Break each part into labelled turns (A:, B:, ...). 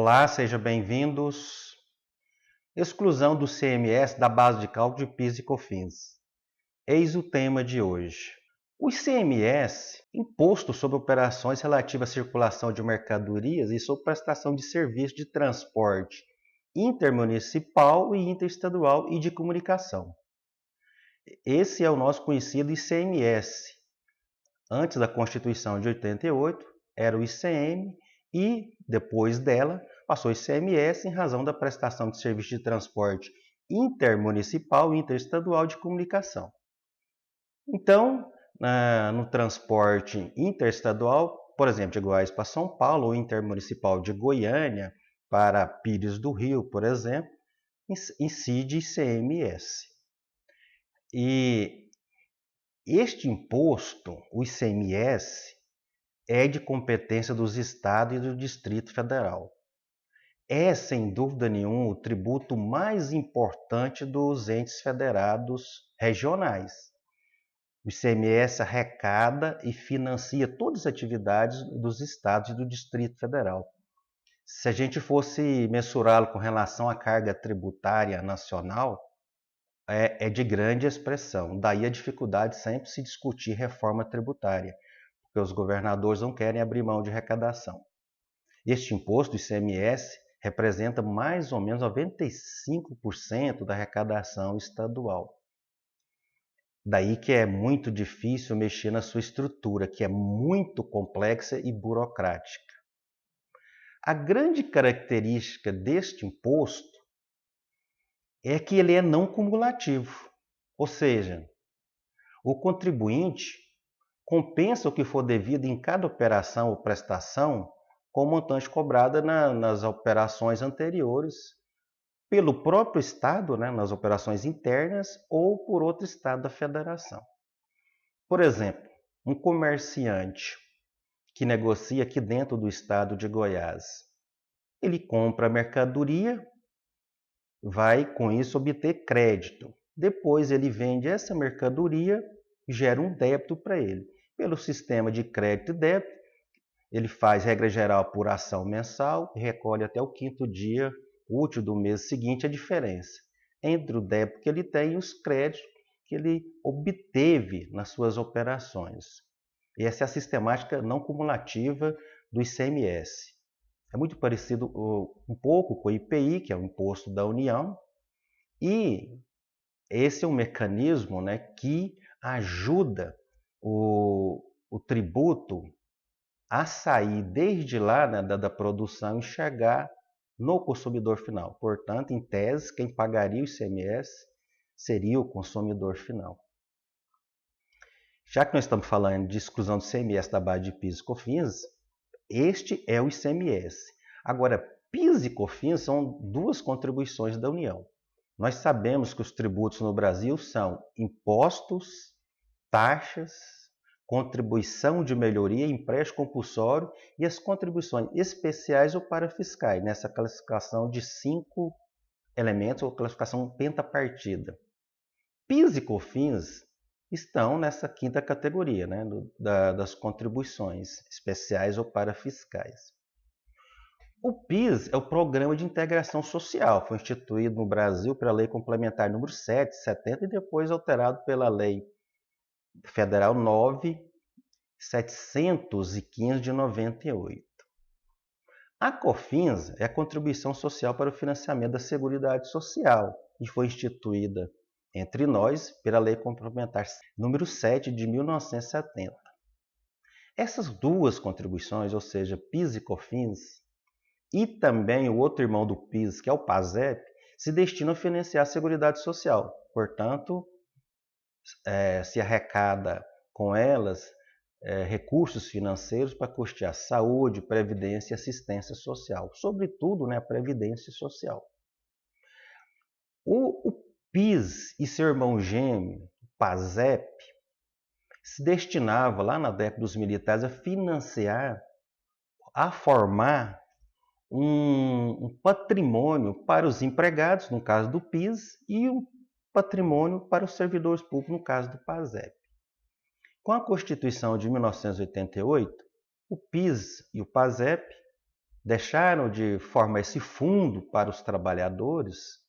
A: Olá, sejam bem-vindos. Exclusão do CMS da base de cálculo de PIS e COFINS. Eis o tema de hoje. O ICMS, Imposto sobre Operações relativas à circulação de mercadorias e sobre prestação de serviço de transporte intermunicipal e interestadual e de comunicação. Esse é o nosso conhecido ICMS. Antes da Constituição de 88, era o ICM e, depois dela, passou o ICMS em razão da prestação de serviço de transporte intermunicipal e interestadual de comunicação. Então, no transporte interestadual, por exemplo, de Goiás para São Paulo, ou intermunicipal de Goiânia para Pires do Rio, por exemplo, incide ICMS. E este imposto, o ICMS, é de competência dos estados e do Distrito Federal. É, sem dúvida nenhuma, o tributo mais importante dos entes federados regionais. O ICMS arrecada e financia todas as atividades dos estados e do Distrito Federal. Se a gente fosse mensurá-lo com relação à carga tributária nacional, é de grande expressão. Daí a dificuldade sempre de se discutir reforma tributária, porque os governadores não querem abrir mão de arrecadação. Este imposto, o ICMS, representa mais ou menos 95% da arrecadação estadual. Daí que é muito difícil mexer na sua estrutura, que é muito complexa e burocrática. A grande característica deste imposto é que ele é não cumulativo, ou seja, o contribuinte compensa o que for devido em cada operação ou prestação com o montante cobrado nas operações anteriores pelo próprio Estado, nas operações internas, ou por outro Estado da Federação. Por exemplo, um comerciante que negocia aqui dentro do Estado de Goiás, ele compra a mercadoria, vai com isso obter crédito. Depois ele vende essa mercadoria e gera um débito para ele. Pelo sistema de crédito e débito, ele faz, regra geral, apuração mensal e recolhe até o 5º dia útil do mês seguinte a diferença entre o débito que ele tem e os créditos que ele obteve nas suas operações. E essa é a sistemática não cumulativa do ICMS. É muito parecido um pouco com o IPI, que é o Imposto da União, e esse é um mecanismo que ajuda o tributo a sair desde lá da produção e chegar no consumidor final. Portanto, em tese, quem pagaria o ICMS seria o consumidor final. Já que nós estamos falando de exclusão do ICMS da base de PIS e COFINS, este é o ICMS. Agora, PIS e COFINS são duas contribuições da União. Nós sabemos que os tributos no Brasil são impostos, taxas, contribuição de melhoria, empréstimo compulsório e as contribuições especiais ou parafiscais, nessa classificação de 5 elementos ou classificação pentapartida. PIS e COFINS estão nessa 5ª categoria, das contribuições especiais ou parafiscais. O PIS é o Programa de Integração Social, foi instituído no Brasil pela Lei Complementar número 7/70 e depois alterado pela Lei Federal 9.715 de 98. A COFINS é a Contribuição Social para o Financiamento da Seguridade Social e foi instituída entre nós pela Lei Complementar número 7 de 1970. Essas duas contribuições, ou seja, PIS e COFINS, e também o outro irmão do PIS, que é o PASEP, se destinam a financiar a Seguridade Social. Portanto, se arrecada com elas recursos financeiros para custear saúde, previdência e assistência social. Sobretudo, a previdência social. O PIS e seu irmão gêmeo, o PASEP, se destinava lá na década dos militares a financiar, a formar um patrimônio para os empregados, no caso do PIS, e um patrimônio para os servidores públicos, no caso do PASEP. Com a Constituição de 1988, o PIS e o PASEP deixaram de formar esse fundo para os trabalhadores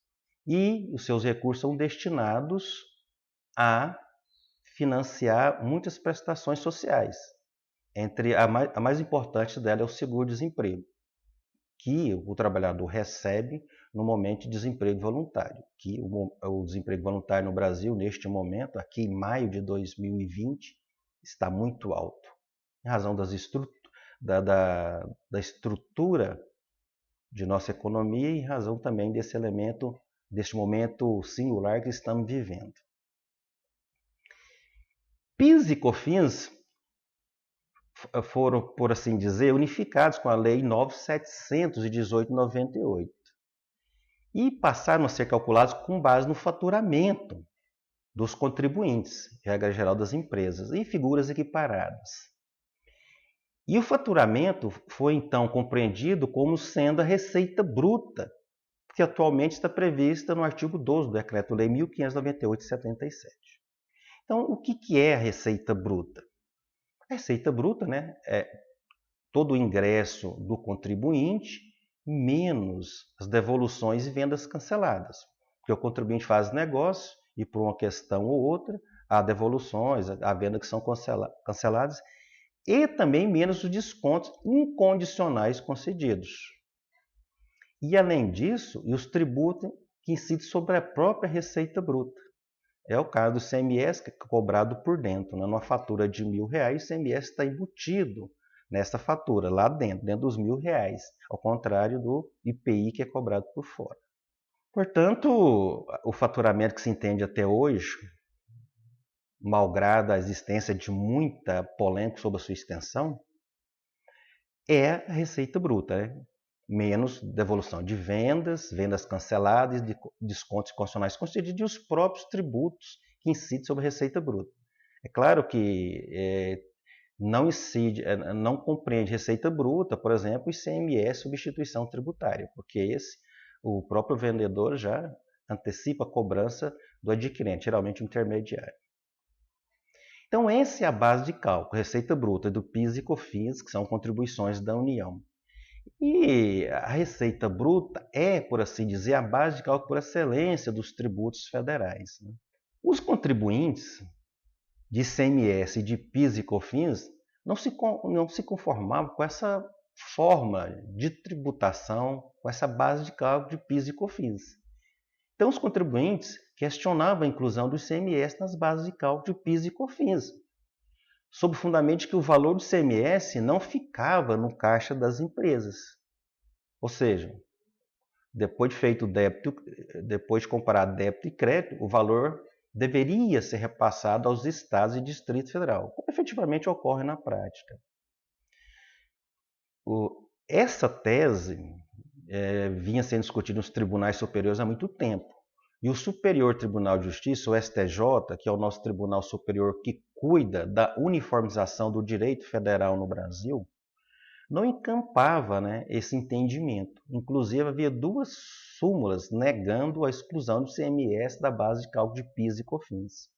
A: e os seus recursos são destinados a financiar muitas prestações sociais. Entre a mais importante dela é o seguro-desemprego, que o trabalhador recebe no momento de desemprego voluntário, que o desemprego voluntário no Brasil, neste momento, aqui em maio de 2020, está muito alto, em razão da estrutura de nossa economia e em razão também desse elemento, deste momento singular que estamos vivendo. PIS e COFINS foram, por assim dizer, unificados com a Lei 9.718/98 e passaram a ser calculados com base no faturamento dos contribuintes, regra geral das empresas, e figuras equiparadas. E o faturamento foi então compreendido como sendo a receita bruta, que atualmente está prevista no artigo 12 do Decreto-Lei 1598/77. Então, o que é a receita bruta? A receita bruta, né, é todo o ingresso do contribuinte menos as devoluções e vendas canceladas. Porque o contribuinte faz negócio e por uma questão ou outra, há devoluções, há vendas que são canceladas e também menos os descontos incondicionais concedidos. E além disso, os tributos que incidem sobre a própria receita bruta. É o caso do CMS, que é cobrado por dentro. Numa fatura de R$1.000, o CMS está embutido nessa fatura, lá dentro dos R$1.000, ao contrário do IPI, que é cobrado por fora. Portanto, o faturamento que se entende até hoje, malgrado a existência de muita polêmica sobre a sua extensão, é a receita bruta, né? Menos devolução de vendas, vendas canceladas, descontos constitucionais concedidos e os próprios tributos que incidem sobre a receita bruta. É claro que não compreende receita bruta, por exemplo, ICMS, substituição tributária, porque o próprio vendedor já antecipa a cobrança do adquirente, geralmente o intermediário. Então, essa é a base de cálculo, receita bruta do PIS e COFINS, que são contribuições da União. E a receita bruta é, por assim dizer, a base de cálculo por excelência dos tributos federais. Os contribuintes de ICMS, de PIS e COFINS não se conformavam com essa forma de tributação, com essa base de cálculo de PIS e COFINS. Então, os contribuintes questionavam a inclusão do ICMS nas bases de cálculo de PIS e COFINS, sob o fundamento de que o valor do ICMS não ficava no caixa das empresas. Ou seja, depois de comparar débito e crédito, o valor deveria ser repassado aos estados e Distrito Federal, como efetivamente ocorre na prática. Essa tese vinha sendo discutida nos tribunais superiores há muito tempo. E o Superior Tribunal de Justiça, o STJ, que é o nosso tribunal superior que cuida da uniformização do direito federal no Brasil, não encampava, esse entendimento. Inclusive, havia 2 súmulas negando a exclusão do ICMS da base de cálculo de PIS e COFINS.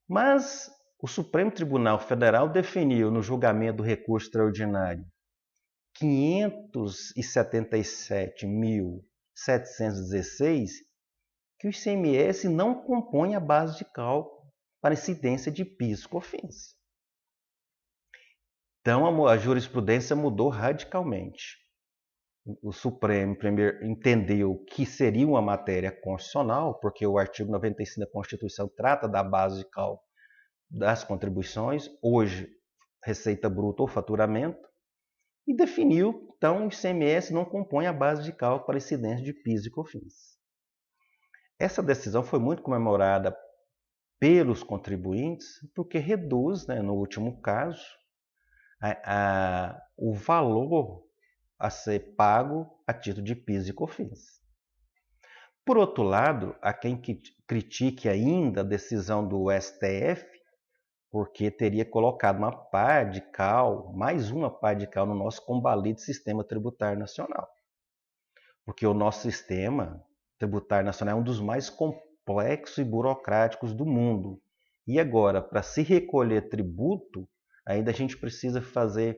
A: Mas o Supremo Tribunal Federal definiu no julgamento do recurso extraordinário 577.716 que o ICMS não compõe a base de cálculo para incidência de PIS e COFINS. Então, a jurisprudência mudou radicalmente. O Supremo primeiro entendeu que seria uma matéria constitucional, porque o artigo 95 da Constituição trata da base de cálculo das contribuições, hoje receita bruta ou faturamento, e definiu, então, que o ICMS não compõe a base de cálculo para incidência de PIS e COFINS. Essa decisão foi muito comemorada pelos contribuintes, porque reduz, no último caso, o valor a ser pago a título de PIS e COFINS. Por outro lado, há quem critique ainda a decisão do STF, porque teria colocado uma pá de cal, mais uma pá de cal no nosso combalido sistema tributário nacional. Porque o nosso sistema tributário nacional é um dos mais complexos e burocráticos do mundo. E agora, para se recolher tributo, ainda a gente precisa fazer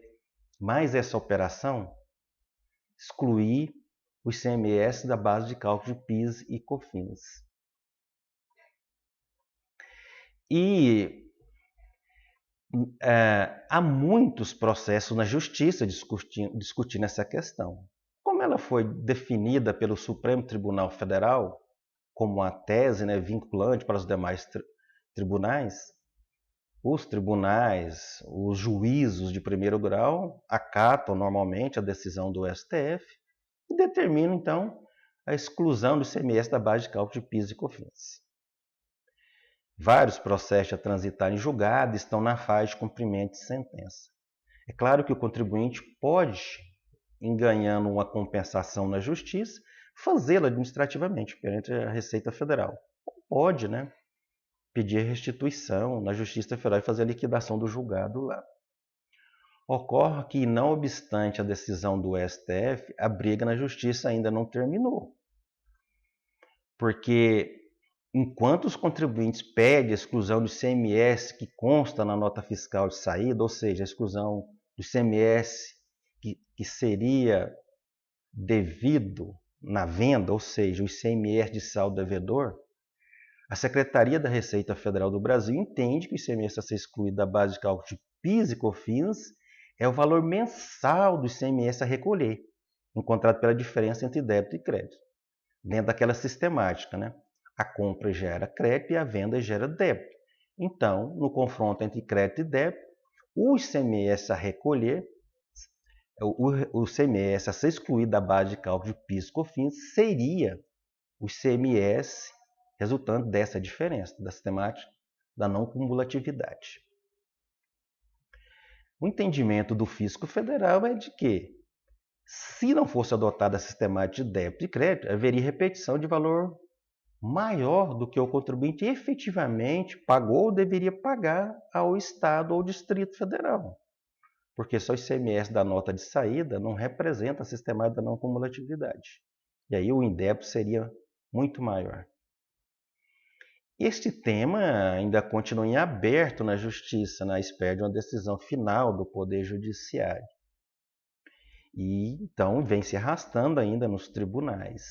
A: mais essa operação, excluir o ICMS da base de cálculo de PIS e COFINS. E há muitos processos na Justiça discutindo essa questão. Como ela foi definida pelo Supremo Tribunal Federal como uma tese, né, vinculante para os demais tribunais, os juízos de primeiro grau acatam normalmente a decisão do STF e determinam, então, a exclusão do ICMS da base de cálculo de PIS e COFINS. Vários processos a transitar em julgado estão na fase de cumprimento de sentença. É claro que o contribuinte pode, em ganhando uma compensação na justiça, fazê-la administrativamente perante a Receita Federal. Pode, né, pedir restituição na Justiça Federal e fazer a liquidação do julgado lá. Ocorre que, não obstante a decisão do STF, a briga na Justiça ainda não terminou. Porque enquanto os contribuintes pedem a exclusão do ICMS que consta na nota fiscal de saída, ou seja, a exclusão do ICMS que seria devido na venda, ou seja, o ICMS de saldo devedor, a Secretaria da Receita Federal do Brasil entende que o ICMS a ser excluído da base de cálculo de PIS e COFINS é o valor mensal do ICMS a recolher, encontrado pela diferença entre débito e crédito, dentro daquela sistemática, né? A compra gera crédito e a venda gera débito. Então, no confronto entre crédito e débito, o ICMS a recolher, o ICMS a ser excluído da base de cálculo de PIS e COFINS seria o ICMS resultante dessa diferença, da sistemática da não cumulatividade. O entendimento do Fisco Federal é de que, se não fosse adotada a sistemática de débito e crédito, haveria repetição de valor maior do que o contribuinte efetivamente pagou ou deveria pagar ao Estado ou Distrito Federal. Porque só o ICMS da nota de saída não representa a sistemática da não cumulatividade. E aí o indébito seria muito maior. Este tema ainda continua em aberto na Justiça, na espera de uma decisão final do Poder Judiciário. E então vem se arrastando ainda nos tribunais.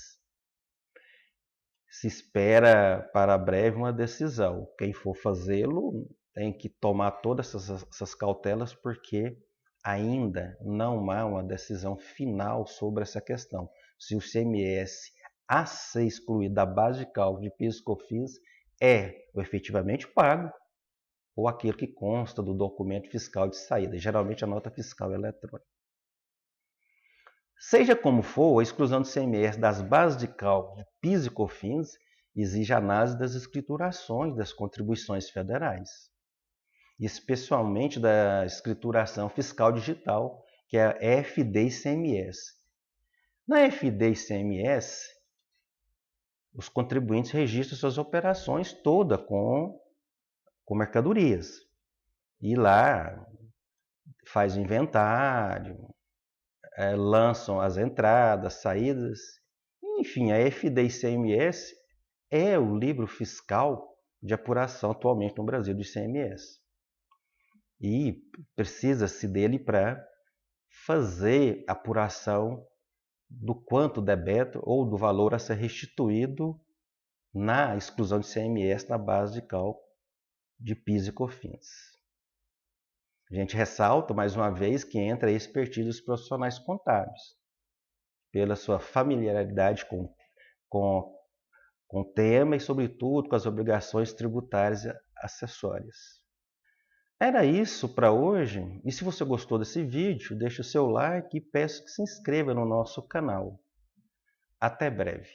A: Se espera para breve uma decisão. Quem for fazê-lo tem que tomar todas essas cautelas, porque ainda não há uma decisão final sobre essa questão. Se o ICMS a ser excluído da base de cálculo de PIS e COFINS é o efetivamente pago ou aquele que consta do documento fiscal de saída, geralmente a nota fiscal eletrônica. Seja como for, a exclusão do ICMS das bases de cálculo de PIS e COFINS exige análise das escriturações das contribuições federais, especialmente da escrituração fiscal digital, que é a FD-ICMS. Na FD-ICMS, os contribuintes registram suas operações todas com mercadorias. E lá faz o inventário, lançam as entradas, saídas. Enfim, a FD-ICMS é o livro fiscal de apuração atualmente no Brasil do ICMS. E precisa-se dele para fazer apuração do quanto débito ou do valor a ser restituído na exclusão de ICMS na base de cálculo de PIS e COFINS. A gente ressalta mais uma vez que entra a expertise dos profissionais contábeis, pela sua familiaridade com o tema e, sobretudo, com as obrigações tributárias acessórias. Era isso para hoje, e se você gostou desse vídeo, deixe o seu like e peço que se inscreva no nosso canal. Até breve!